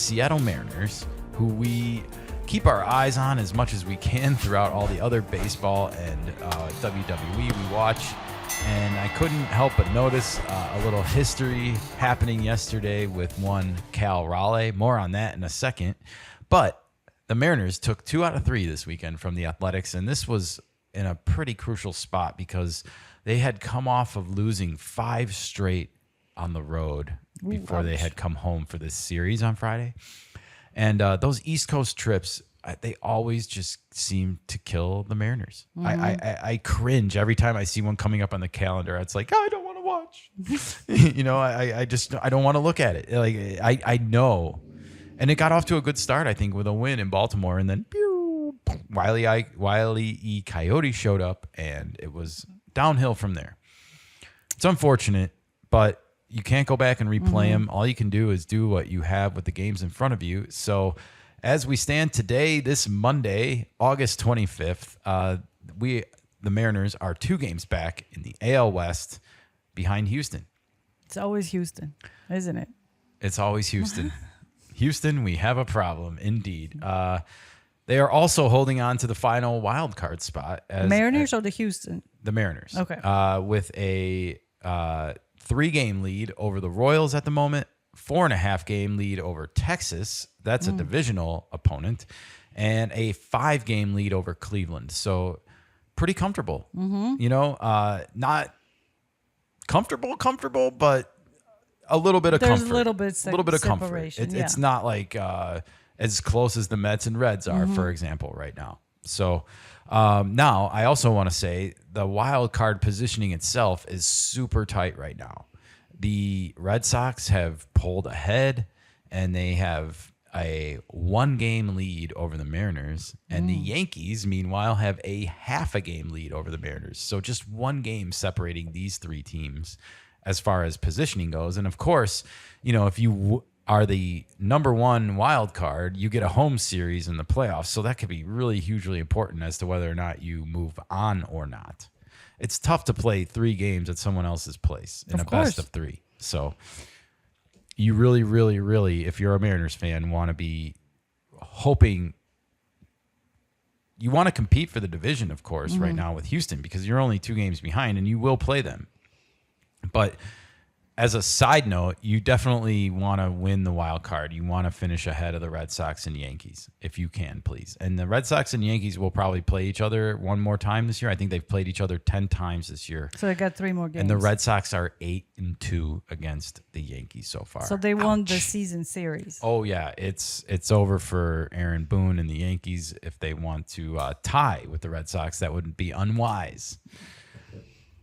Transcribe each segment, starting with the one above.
Seattle Mariners, who we keep our eyes on as much as we can throughout all the other baseball and WWE we watch. And I couldn't help but notice a little history happening yesterday with one Cal Raleigh. More on that in a second. But the Mariners took 2 out of 3 this weekend from the Athletics, and this was in a pretty crucial spot because they had come off of losing 5 straight on the road before they had come home for this series on Friday. And those East Coast trips, they always just seem to kill the Mariners. I cringe every time I see one coming up on the calendar. It's like, I don't want to watch. I don't want to look at it. Like I know. And it got off to a good start, I think, with a win in Baltimore. And then Wile E. Coyote showed up, and it was downhill from there. It's unfortunate, but you can't go back and replay them. All you can do is do what you have with the games in front of you. So as we stand today, this Monday, August 25th, the Mariners are 2 games back in the AL West behind Houston. It's always Houston, isn't it? It's always Houston. Houston, we have a problem, indeed. They are also holding on to the final wild card spot. Mariners or the Houston? The Mariners. Okay. With a 3-game lead over the Royals at the moment, 4.5-game lead over Texas. That's a divisional opponent, and a 5-game lead over Cleveland. So pretty comfortable. Not comfortable, but a little bit of There's comfort. a little bit of comfort. separation, It's not like as close as the Mets and Reds are, for example, right now. So now I also want to say the wild card positioning itself is super tight right now. The Red Sox have pulled ahead, and they have a 1-game lead over the Mariners, and the Yankees, meanwhile, have a 0.5-game lead over the Mariners. So just 1 game separating these 3 teams as far as positioning goes. And of course, if you are the number 1 wild card, you get a home series in the playoffs. So that could be really hugely important as to whether or not you move on or not. It's tough to play 3 games at someone else's place in a best of 3. So you really, really, really, if you're a Mariners fan, want to be hoping. You want to compete for the division, of course, right now with Houston, because you're only 2 games behind and you will play them. But as a side note, you definitely want to win the wild card. You want to finish ahead of the Red Sox and Yankees, if you can, please. And the Red Sox and Yankees will probably play each other one more time this year. I think they've played each other 10 times this year. So they got 3 more games. And the Red Sox are 8-2 against the Yankees so far. So they won the season series. Oh yeah, it's over for Aaron Boone and the Yankees. If they want to tie with the Red Sox, that would be unwise.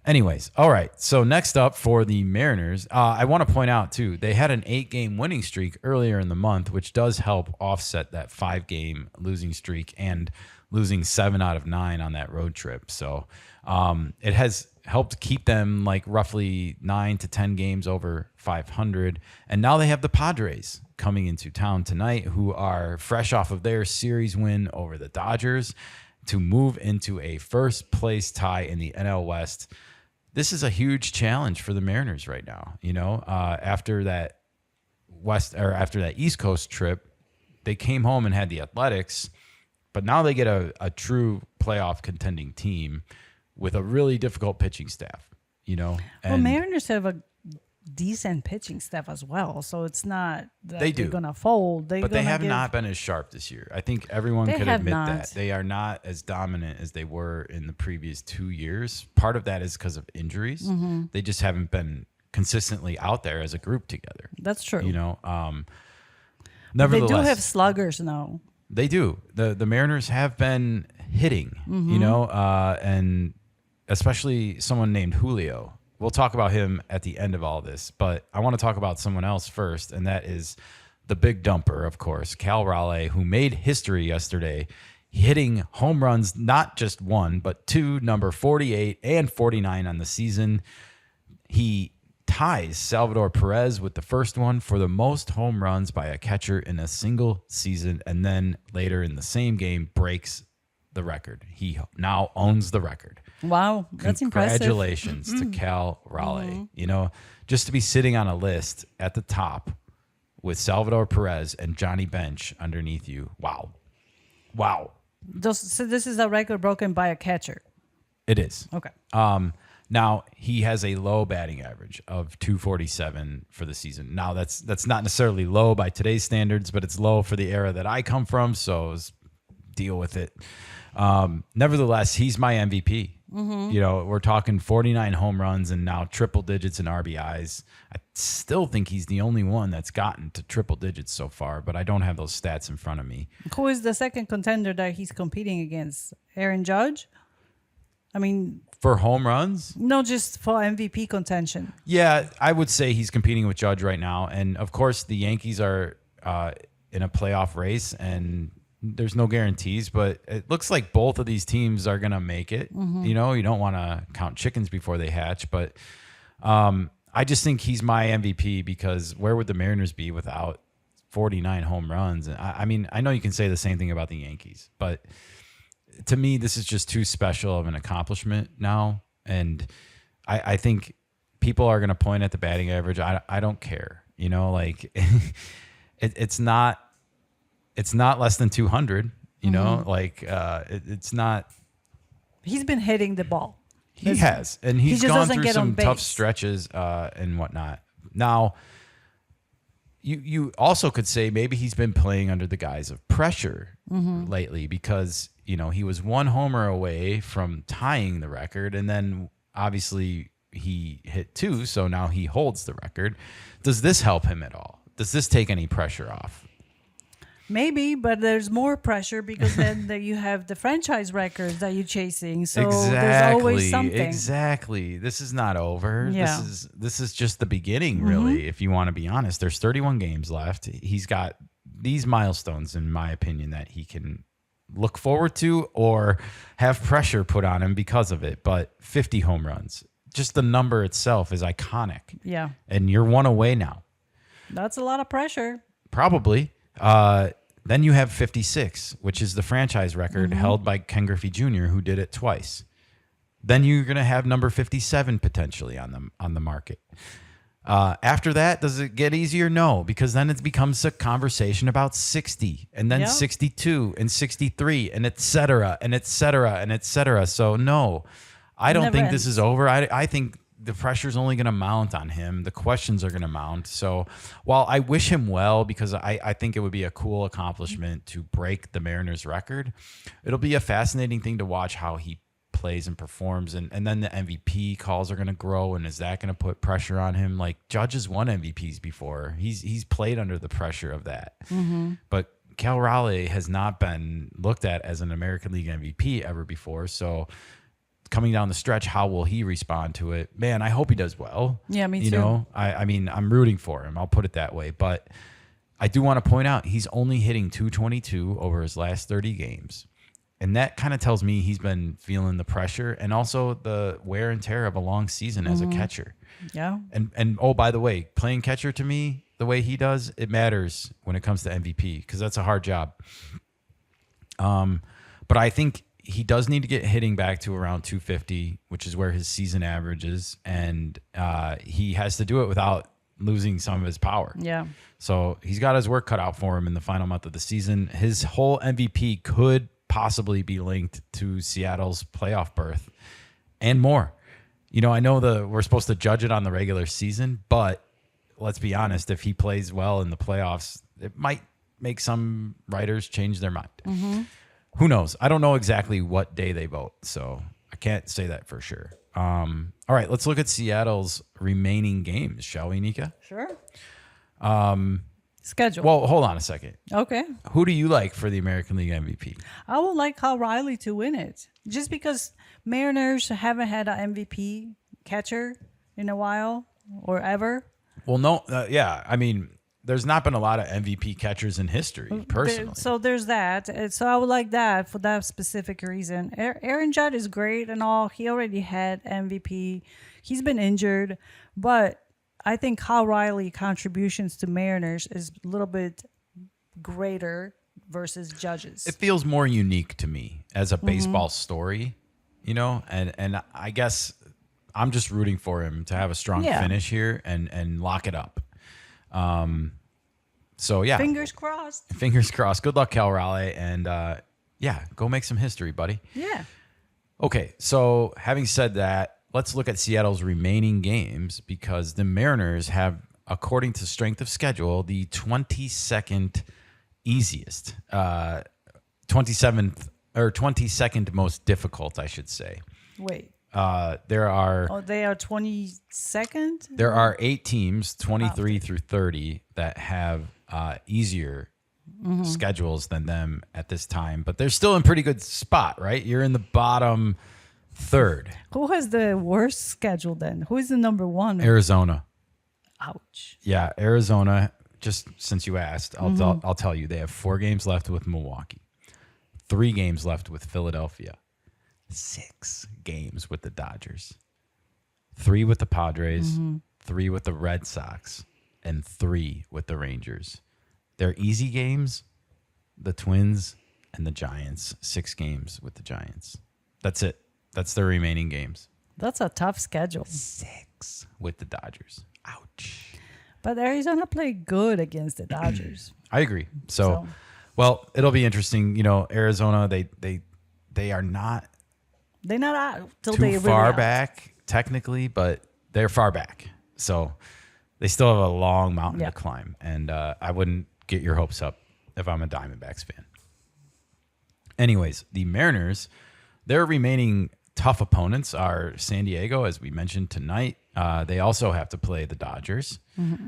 Anyways, all right. So next up for the Mariners, I want to point out, too, they had an 8-game winning streak earlier in the month, which does help offset that 5-game losing streak and losing 7 out of 9 on that road trip. So it has helped keep them like roughly 9 to 10 games over 500. And now they have the Padres coming into town tonight, who are fresh off of their series win over the Dodgers to move into a first-place tie in the NL West. This is a huge challenge for the Mariners right now. After that East Coast trip, they came home and had the Athletics, but now they get a true playoff contending team with a really difficult pitching staff. Well, Mariners have a decent pitching staff as well, so it's not that they're going to fold. But they have not been as sharp this year. I think everyone could admit that. They are not as dominant as they were in the previous 2 years. Part of that is because of injuries. They just haven't been consistently out there as a group together. That's true. Nevertheless, they do have sluggers now. They do. The Mariners have been hitting, and especially someone named Julio. We'll talk about him at the end of all this, but I want to talk about someone else first, and that is the big dumper, of course, Cal Raleigh, who made history yesterday, hitting home runs, not just 1, but 2, number 48 and 49 on the season. He ties Salvador Perez with the first one for the most home runs by a catcher in a single season, and then later in the same game breaks the record. He now owns the record. Wow, that's impressive. Congratulations to Cal Raleigh. Just to be sitting on a list at the top with Salvador Perez and Johnny Bench underneath you. Wow. So this is a record broken by a catcher. It is. Okay. Now he has a low batting average of 247 for the season. Now that's not necessarily low by today's standards, but it's low for the era that I come from. So deal with it. Nevertheless, he's my MVP. We're talking 49 home runs and now triple digits in RBIs. I still think he's the only one that's gotten to triple digits so far, but I don't have those stats in front of me. Who is the second contender that he's competing against? Aaron Judge? I mean, for home runs? No, just for MVP contention. Yeah, I would say he's competing with Judge right now. And of course, the Yankees are in a playoff race, and there's no guarantees, but it looks like both of these teams are going to make it. You don't want to count chickens before they hatch, but I just think he's my MVP because where would the Mariners be without 49 home runs? I mean, I know you can say the same thing about the Yankees, but to me, this is just too special of an accomplishment now. And I think people are going to point at the batting average. I don't care, it's not less than 200, it's not. He's been hitting the ball. He has, and he's gone through some tough stretches and whatnot. Now, you also could say maybe he's been playing under the guise of pressure lately because, he was one homer away from tying the record, and then obviously he hit 2, so now he holds the record. Does this help him at all? Does this take any pressure off? Maybe, but there's more pressure because then you have the franchise records that you're chasing. So there's always something. Exactly. This is not over. Yeah. This is just the beginning, really, if you want to be honest. There's 31 games left. He's got these milestones, in my opinion, that he can look forward to or have pressure put on him because of it. But 50 home runs, just the number itself is iconic. Yeah. And you're one away now. That's a lot of pressure. Probably. Then you have 56, which is the franchise record held by Ken Griffey Jr., who did it twice. Then you're going to have number 57 potentially on the market. After that, does it get easier? No, because then it becomes a conversation about 60 and then 62 and 63 and et cetera and et cetera and et cetera. So no, I don't think this is over. I think the pressure is only going to mount on him. The questions are going to mount. So while I wish him well, because I think it would be a cool accomplishment to break the Mariners record, it'll be a fascinating thing to watch how he plays and performs. And then the MVP calls are going to grow. And is that going to put pressure on him? Like Judge has won MVPs before. He's played under the pressure of that. But Cal Raleigh has not been looked at as an American League MVP ever before. So coming down the stretch, how will he respond to it? Man, I hope he does well. Yeah, me too. I mean, I'm rooting for him. I'll put it that way. But I do want to point out he's only hitting 222 over his last 30 games. And that kind of tells me he's been feeling the pressure and also the wear and tear of a long season as a catcher. Yeah. And oh, by the way, playing catcher to me, the way he does, it matters when it comes to MVP because that's a hard job. But I think he does need to get hitting back to around 250, which is where his season average is. And he has to do it without losing some of his power. Yeah. So he's got his work cut out for him in the final month of the season. His whole MVP could possibly be linked to Seattle's playoff berth and more. I know we're supposed to judge it on the regular season, but let's be honest, if he plays well in the playoffs, it might make some writers change their mind. Who knows? I don't know exactly what day they vote, so I can't say that for sure. All right, let's look at Seattle's remaining games, shall we, Nika? Sure. Schedule. Well, hold on a second. Okay. Who do you like for the American League MVP? I would like Cal Raleigh to win it, just because Mariners haven't had an MVP catcher in a while or ever. Well, no, yeah. I mean, there's not been a lot of MVP catchers in history, personally. So there's that. So I would like that for that specific reason. Aaron Judge is great and all. He already had MVP. He's been injured, but I think Cal Raleigh contributions to Mariners is a little bit greater versus Judge's. It feels more unique to me as a baseball story, and I guess I'm just rooting for him to have a strong finish here and lock it up. So yeah, Fingers crossed. fingers crossed. Good luck, Cal Raleigh, and yeah, go make some history, buddy. Yeah. Okay, so having said that, let's look at Seattle's remaining games because the Mariners have, according to strength of schedule, the 22nd easiest, 27th or 22nd most difficult, I should say. Wait. There are They are 22nd? there are 8 teams, 23 through 30, that have easier schedules than them at this time, but they're still in pretty good spot, right? You're in the bottom third. Who has the worst schedule then? Who is the number one? Arizona. Ouch. Yeah, Arizona. Just since you asked, I'll tell you they have 4 games left with Milwaukee, 3 games left with Philadelphia, 6 games with the Dodgers, 3 with the Padres, 3 with the Red Sox, and 3 with the Rangers. Their easy games, the Twins and the Giants. 6 games with the Giants. That's it. That's their remaining games. That's a tough schedule. 6 with the Dodgers. Ouch. But Arizona played good against the Dodgers. I agree. So, well, it'll be interesting. You know, Arizona, they are not They're not out till too they far really out. back technically, but they're far back. So they still have a long mountain to climb. And I wouldn't get your hopes up if I'm a Diamondbacks fan. Anyways, the Mariners, their remaining tough opponents are San Diego, as we mentioned tonight. They also have to play the Dodgers.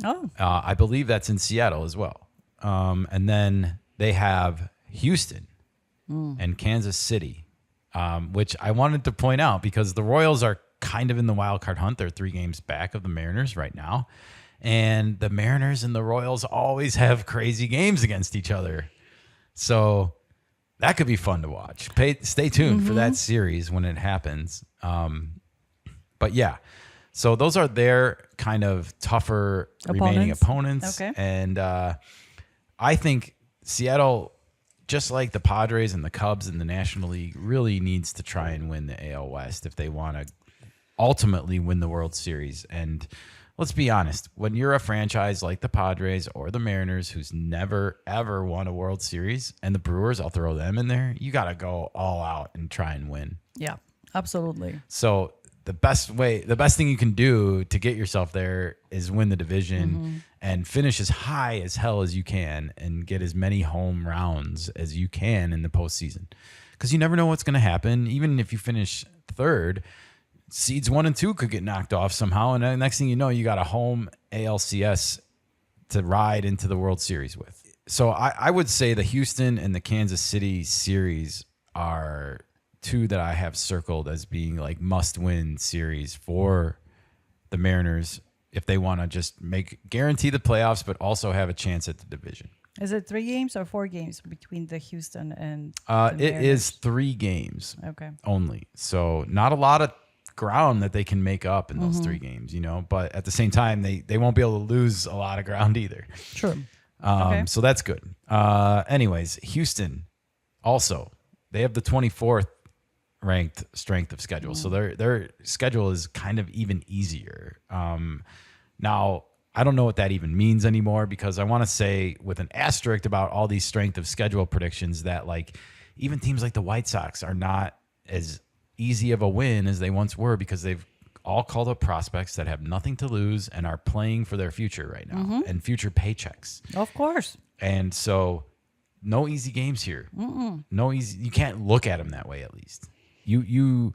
Oh, I believe that's in Seattle as well. And then they have Houston and Kansas City, which I wanted to point out because the Royals are kind of in the wild card hunt. They're 3 games back of the Mariners right now. And the Mariners and the Royals always have crazy games against each other. So that could be fun to watch. Stay tuned for that series when it happens. But yeah, so those are their kind of tougher remaining opponents. Okay. And I think Seattle, just like the Padres and the Cubs in the National League, really needs to try and win the AL West if they want to ultimately win the World Series. And let's be honest, when you're a franchise like the Padres or the Mariners who's never, ever won a World Series, and the Brewers, I'll throw them in there, you got to go all out and try and win. yeah, absolutely. So the best thing you can do to get yourself there is win the division and finish as high as hell as you can and get as many home rounds as you can in the postseason. Because you never know what's going to happen. Even if you finish third, seeds 1 and 2 could get knocked off somehow. And then next thing you know, you got a home ALCS to ride into the World Series with. So I would say the Houston and the Kansas City series are 2 that I have circled as being like must-win series for the Mariners if they want to just guarantee the playoffs, but also have a chance at the division. Is it 3 games or 4 games between the Houston and the It Mariners? is 3 games Okay. only. So not a lot of ground that they can make up in those 3 games, but at the same time, they won't be able to lose a lot of ground either. True. Okay. So that's good. Anyways, Houston also, they have the 24th ranked strength of schedule. So their schedule is kind of even easier. Now, I don't know what that even means anymore because I want to say with an asterisk about all these strength of schedule predictions that like even teams like the White Sox are not as easy of a win as they once were because they've all called up prospects that have nothing to lose and are playing for their future right now and future paychecks. Of course. And so no easy games here. No easy. You can't look at them that way, at least. You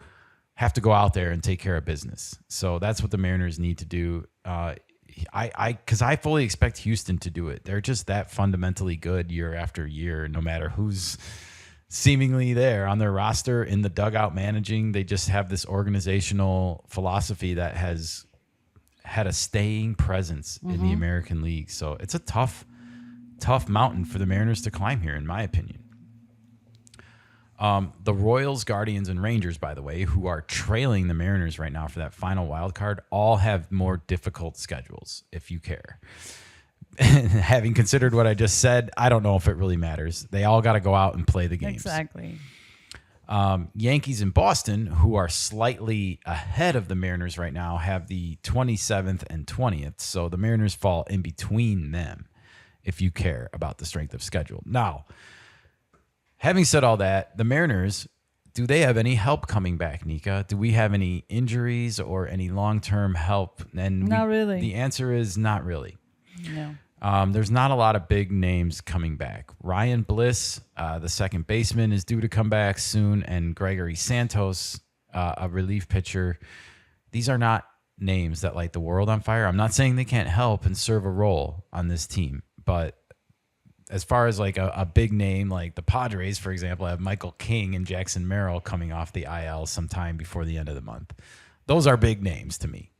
have to go out there and take care of business. So that's what the Mariners need to do. Because I fully expect Houston to do it. They're just that fundamentally good year after year, no matter who's seemingly there on their roster, in the dugout managing. They just have this organizational philosophy that has had a staying presence in the American League. So it's a tough mountain for the Mariners to climb here, in my opinion. The Royals, Guardians, and Rangers, by the way, who are trailing the Mariners right now for that final wild card, all have more difficult schedules, if you care. Having considered what I just said, I don't know if it really matters. They all got to go out and play the games. Exactly. Yankees in Boston, who are slightly ahead of the Mariners right now, have the 27th and 20th. So the Mariners fall in between them if you care about the strength of schedule. Now, having said all that, the Mariners, do they have any help coming back, Nika? Do we have any injuries or any long-term help? And Not really. The answer is not really. No. There's not a lot of big names coming back. Ryan Bliss, the second baseman, is due to come back soon, and Gregory Santos, a relief pitcher. These are not names that light the world on fire. I'm not saying they can't help and serve a role on this team, but as far as like a big name, like the Padres, for example, have Michael King and Jackson Merrill coming off the IL sometime before the end of the month. Those are big names to me.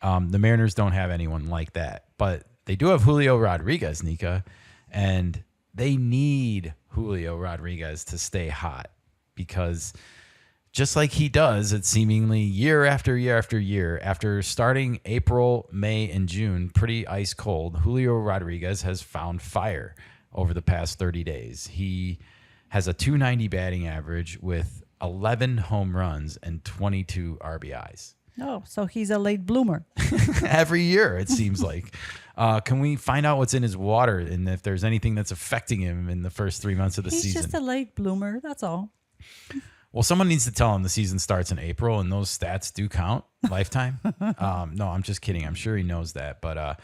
The Mariners don't have anyone like that, but they do have Julio Rodriguez, Nika, and they need Julio Rodriguez to stay hot because just like he does, it seemingly year after year after year, after starting April, May, and June pretty ice cold, Julio Rodriguez has found fire over the past 30 days. He has a .290 batting average with 11 home runs and 22 RBIs. Oh, so he's a late bloomer. Every year, it seems like. Can we find out what's in his water and if there's anything that's affecting him in the first 3 months of the season? He's just a late bloomer. That's all. Well, someone needs to tell him the season starts in April and those stats do count lifetime. No, I'm just kidding. I'm sure he knows that. But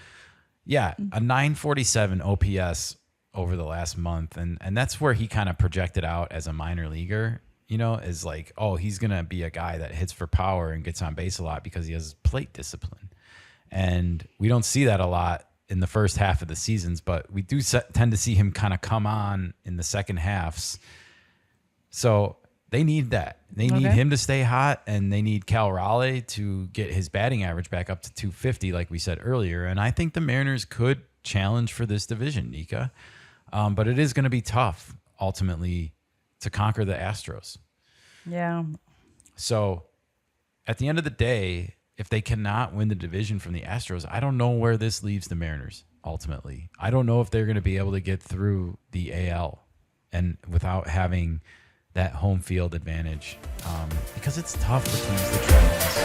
yeah, a 947 OPS over the last month. And that's where he kind of projected out as a minor leaguer, you know, is like, oh, he's going to be a guy that hits for power and gets on base a lot because he has plate discipline. And we don't see that a lot in the first half of the seasons, but we do tend to see him kind of come on in the second halves. So they need that. They need him to stay hot, and they need Cal Raleigh to get his batting average back up to 250, like we said earlier. And I think the Mariners could challenge for this division, Nika. But it is going to be tough, ultimately, to conquer the Astros. Yeah. So at the end of the day, if they cannot win the division from the Astros, I don't know where this leaves the Mariners, ultimately. I don't know if they're going to be able to get through the AL and without having that home field advantage, because it's tough for teams to try this.